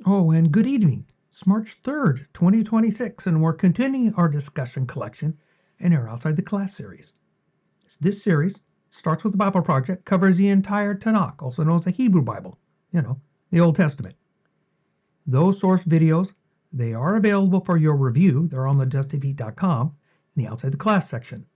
Oh, and good evening. It's March 3rd, 2026, and we're continuing our discussion collection in our Outside the Class series. This series starts with the Bible Project, covers the entire TaNaK, also known as the Hebrew Bible, the Old Testament. Those source videos, they are available for your review. They're on TheDustyFeet.com in the Outside the Class section.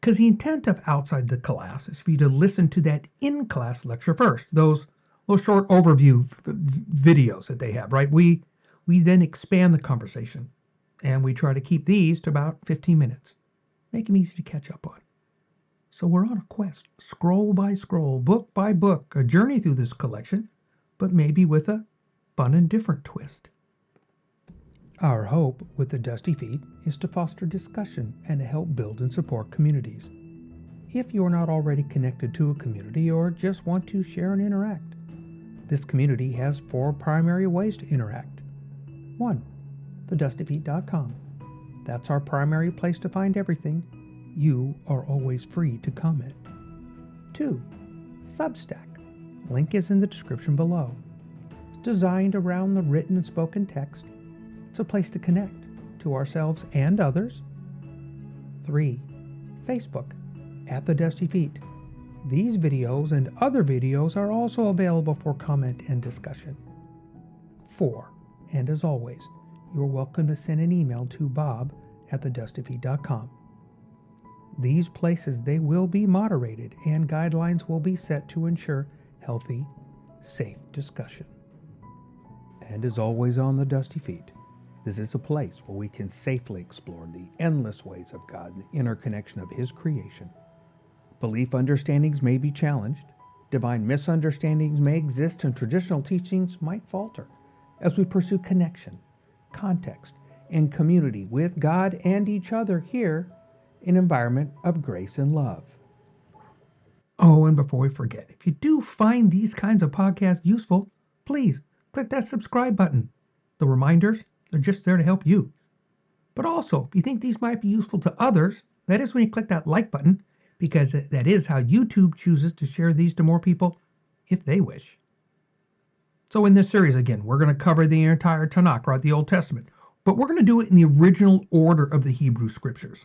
Because the intent of Outside the Class is for you to listen to that in-class lecture first, those short overview videos that they have, right? We then expand the conversation, and we try to keep these to about 15 minutes. Make them easy to catch up on. So we're on a quest, scroll by scroll, book by book, a journey through this collection, but maybe with a fun and different twist. Our hope with the Dusty Feet is to foster discussion and to help build and support communities. If you're not already connected to a community or just want to share and interact, this community has 4 primary ways to interact. 1. TheDustyFeet.com. That's our primary place to find everything. You are always free to comment. 2. Substack. Link is in the description below. It's designed around the written and spoken text. It's a place to connect to ourselves and others. 3. Facebook at The Dusty Feet. These videos and other videos are also available for comment and discussion. 4. And as always, you're welcome to send an email to bob@thedustyfeet.com. These places, they will be moderated and guidelines will be set to ensure healthy, safe discussion. And as always on The Dusty Feet, this is a place where we can safely explore the endless ways of God and the interconnection of His creation. Belief understandings may be challenged, divine misunderstandings may exist, and traditional teachings might falter as we pursue connection, context, and community with God and each other here in an environment of grace and love. Oh, and before we forget, if you do find these kinds of podcasts useful, please click that subscribe button. The reminders are just there to help you. But also, if you think these might be useful to others, that is when you click that like button, because that is how YouTube chooses to share these to more people if they wish. So in this series, again, we're going to cover the entire TaNaK, right, the Old Testament, but we're going to do it in the original order of the Hebrew Scriptures.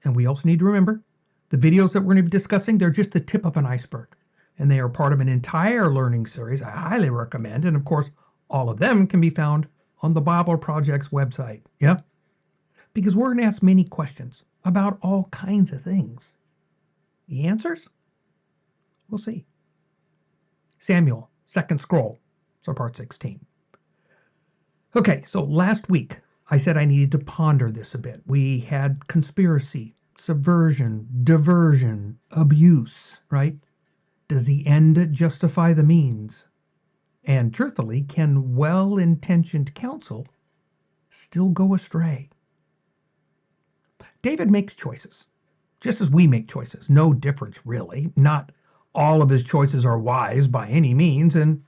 And we also need to remember, the videos that we're going to be discussing, they're just the tip of an iceberg, and they are part of an entire learning series I highly recommend, and of course, all of them can be found on the Bible Project's website, yeah? Because we're going to ask many questions about all kinds of things. The answers? We'll see. Samuel, second scroll, so part 16. Okay, so last week I said I needed to ponder this a bit. We had conspiracy, subversion, diversion, abuse, right? Does the end justify the means? And truthfully, can well-intentioned counsel still go astray? David makes choices, just as we make choices. No difference, really. Not all of his choices are wise by any means, and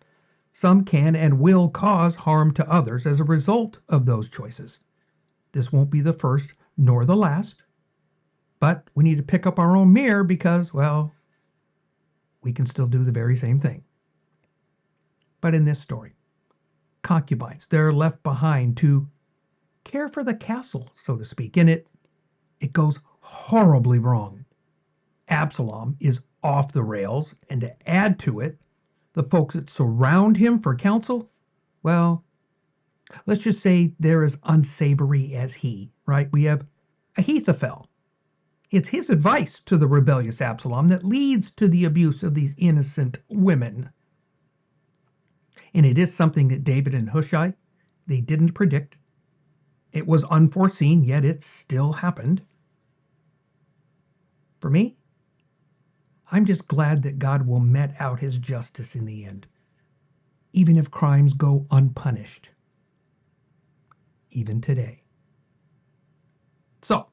some can and will cause harm to others as a result of those choices. This won't be the first nor the last, but we need to pick up our own mirror because, well, we can still do the very same thing. But in this story, concubines, they're left behind to care for the castle, so to speak, and it goes horribly wrong. Absalom is off the rails, and to add to it, the folks that surround him for counsel, well, let's just say they're as unsavory as he, right? We have Ahithophel. It's his advice to the rebellious Absalom that leads to the abuse of these innocent women. And it is something that David and Hushai, they didn't predict. It was unforeseen, yet it still happened. For me, I'm just glad that God will met out his justice in the end, even if crimes go unpunished, even today. So,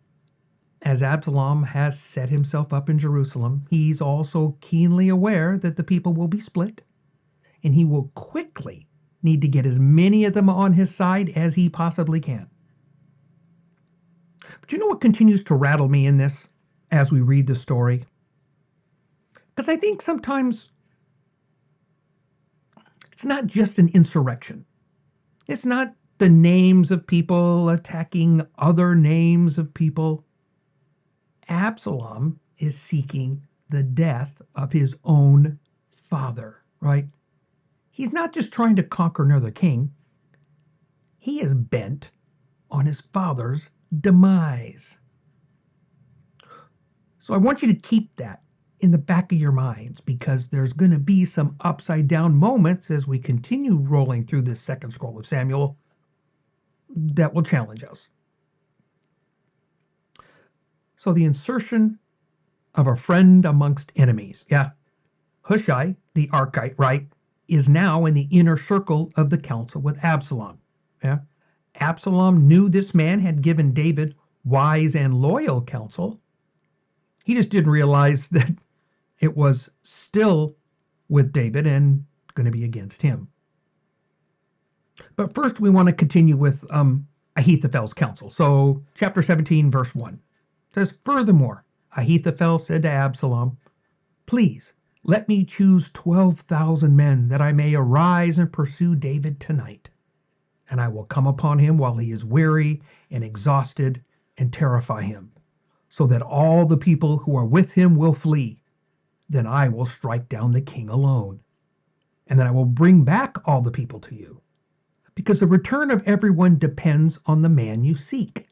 as Absalom has set himself up in Jerusalem, he's also keenly aware that the people will be split, and he will quickly need to get as many of them on his side as he possibly can. But you know what continues to rattle me in this as we read the story? Because I think sometimes it's not just an insurrection. It's not the names of people attacking other names of people. Absalom is seeking the death of his own father, right? He's not just trying to conquer another king. He is bent on his father's demise. So I want you to keep that in the back of your minds, because there's going to be some upside down moments as we continue rolling through this second scroll of Samuel that will challenge us. So the insertion of a friend amongst enemies. Yeah, Hushai, the Archite, right, is now in the inner circle of the council with Absalom. Yeah, Absalom knew this man had given David wise and loyal counsel. He just didn't realize that it was still with David and going to be against him. But first, we want to continue with Ahithophel's counsel. So, chapter 17, verse 1 says, "Furthermore, Ahithophel said to Absalom, 'Please, let me choose 12,000 men, that I may arise and pursue David tonight. And I will come upon him while he is weary and exhausted, and terrify him, so that all the people who are with him will flee. Then I will strike down the king alone. And then I will bring back all the people to you. Because the return of everyone depends on the man you seek.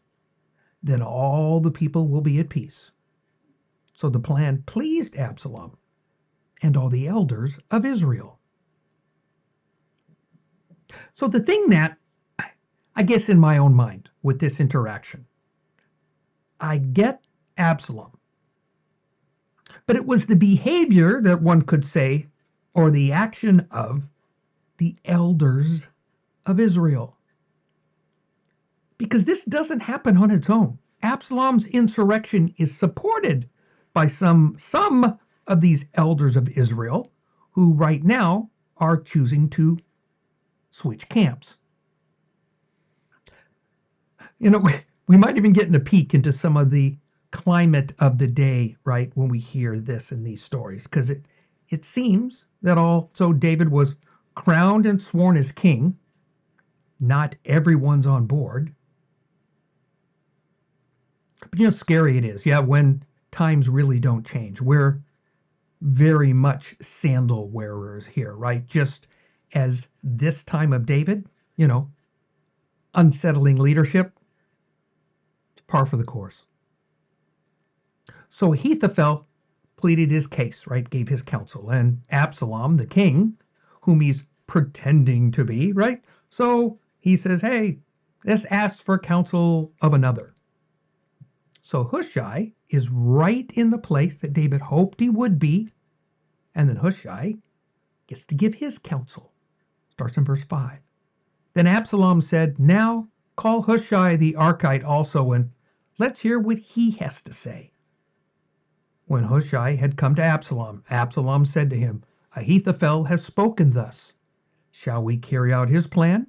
Then all the people will be at peace.' So the plan pleased Absalom and all the elders of Israel." So the thing that, I guess in my own mind with this interaction, I get Absalom. But it was the behavior that one could say, or the action of the elders of Israel. Because this doesn't happen on its own. Absalom's insurrection is supported by some of these elders of Israel, who right now are choosing to switch camps. You know, we might even get a peek into some of the climate of the day, right, when we hear this in these stories, because it seems that also David was crowned and sworn as king. Not everyone's on board. But you know how scary it is, yeah, when times really don't change. We're very much sandal wearers here, right? Just as this time of David, you know, unsettling leadership, it's par for the course. So Ahithophel pleaded his case, right? Gave his counsel. And Absalom, the king, whom he's pretending to be, right? So he says, hey, let's ask for counsel of another. So Hushai is right in the place that David hoped he would be. And then Hushai gets to give his counsel. Starts in verse 5. Then Absalom said, now call Hushai the Archite also, and let's hear what he has to say. When Hushai had come to Absalom, Absalom said to him, Ahithophel has spoken thus. Shall we carry out his plan?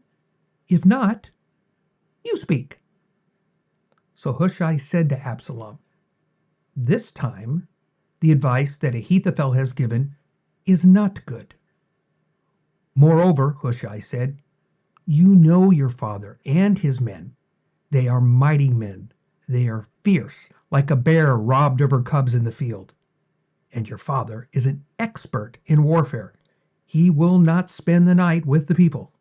If not, you speak. So Hushai said to Absalom, this time the advice that Ahithophel has given is not good. Moreover, Hushai said, you know your father and his men. They are mighty men. They are fierce, like a bear robbed of her cubs in the field. And your father is an expert in warfare. He will not spend the night with the people.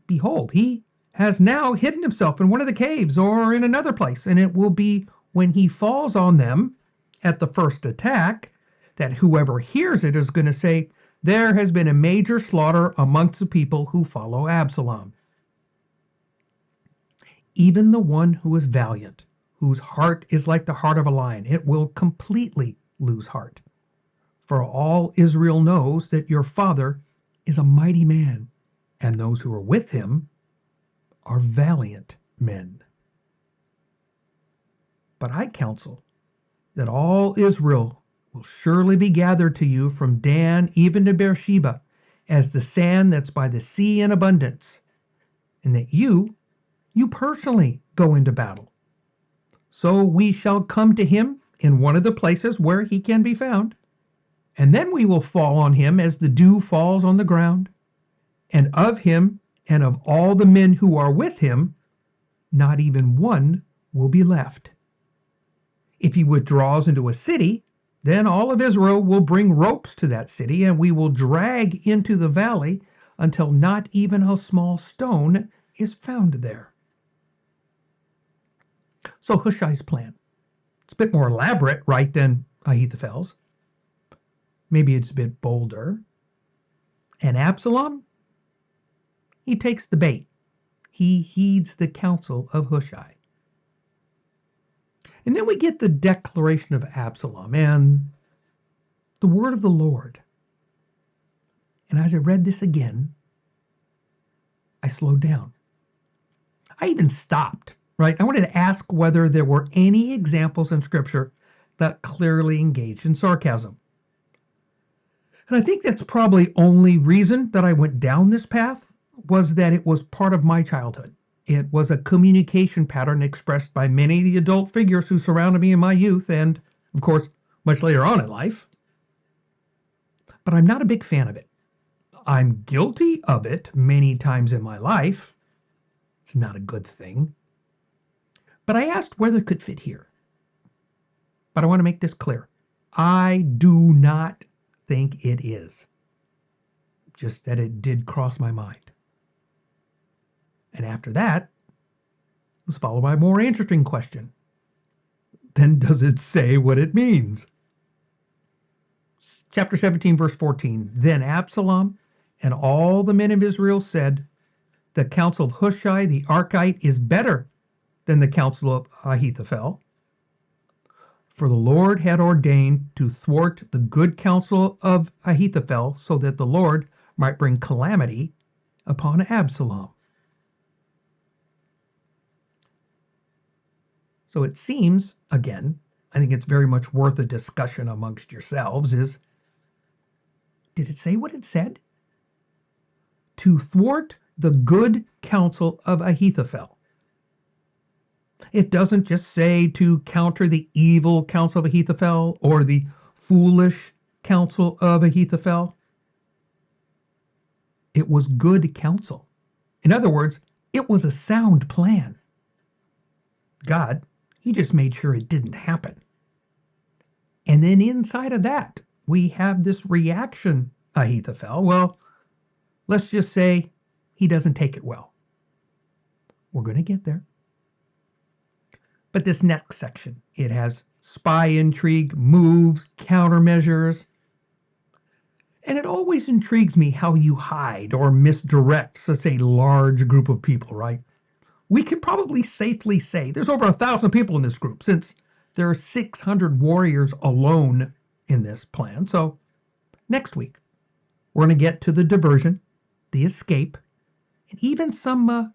Behold, he has now hidden himself in one of the caves or in another place, and it will be when he falls on them at the first attack that whoever hears it is going to say, there has been a major slaughter amongst the people who follow Absalom. Even the one who is valiant, whose heart is like the heart of a lion, it will completely lose heart. For all Israel knows that your father is a mighty man, and those who are with him are valiant men. But I counsel that all Israel will surely be gathered to you from Dan even to Beersheba, as the sand that's by the sea in abundance, and that you personally go into battle. So we shall come to him in one of the places where he can be found, and then we will fall on him as the dew falls on the ground, and of him and of all the men who are with him, not even one will be left. If he withdraws into a city, then all of Israel will bring ropes to that city, and we will drag into the valley until not even a small stone is found there. So Hushai's plan. It's a bit more elaborate, right, than Ahithophel's. Maybe it's a bit bolder. And Absalom, he takes the bait. He heeds the counsel of Hushai. And then we get the declaration of Absalom and the word of the Lord. And as I read this again, I slowed down. I even stopped, right? I wanted to ask whether there were any examples in Scripture that clearly engaged in sarcasm. And I think that's probably only reason that I went down this path was that it was part of my childhood. It was a communication pattern expressed by many of the adult figures who surrounded me in my youth and, of course, much later on in life. But I'm not a big fan of it. I'm guilty of it many times in my life. It's not a good thing. But I asked whether it could fit here. But I want to make this clear. I do not think it is. Just that it did cross my mind. And after that, was followed by a more interesting question. Then does it say what it means? Chapter 17, verse 14. Then Absalom and all the men of Israel said, the counsel of Hushai the Archite is better than the counsel of Ahithophel. For the Lord had ordained to thwart the good counsel of Ahithophel so that the Lord might bring calamity upon Absalom. So it seems, again, I think it's very much worth a discussion amongst yourselves, is, did it say what it said? To thwart the good counsel of Ahithophel. It doesn't just say to counter the evil counsel of Ahithophel or the foolish counsel of Ahithophel. It was good counsel. In other words, it was a sound plan. God, he just made sure it didn't happen. And then inside of that, we have this reaction, Ahithophel. Well, let's just say he doesn't take it well. We're going to get there. But this next section, it has spy intrigue, moves, countermeasures. And it always intrigues me how you hide or misdirect such a large group of people, right? We can probably safely say there's over 1,000 people in this group, since there are 600 warriors alone in this plan. So next week, we're going to get to the diversion, the escape, and even some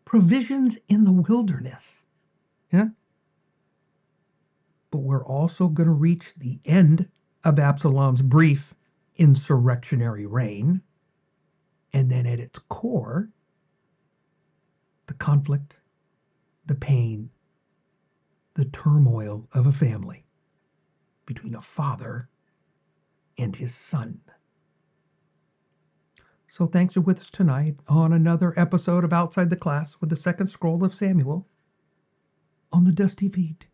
provisions in the wilderness. Yeah? But we're also going to reach the end of Absalom's brief insurrectionary reign. And then at its core, the conflict, the pain, the turmoil of a family between a father and his son. So thanks for with us tonight on another episode of Outside the Class with the second scroll of Samuel on the Dusty Feet.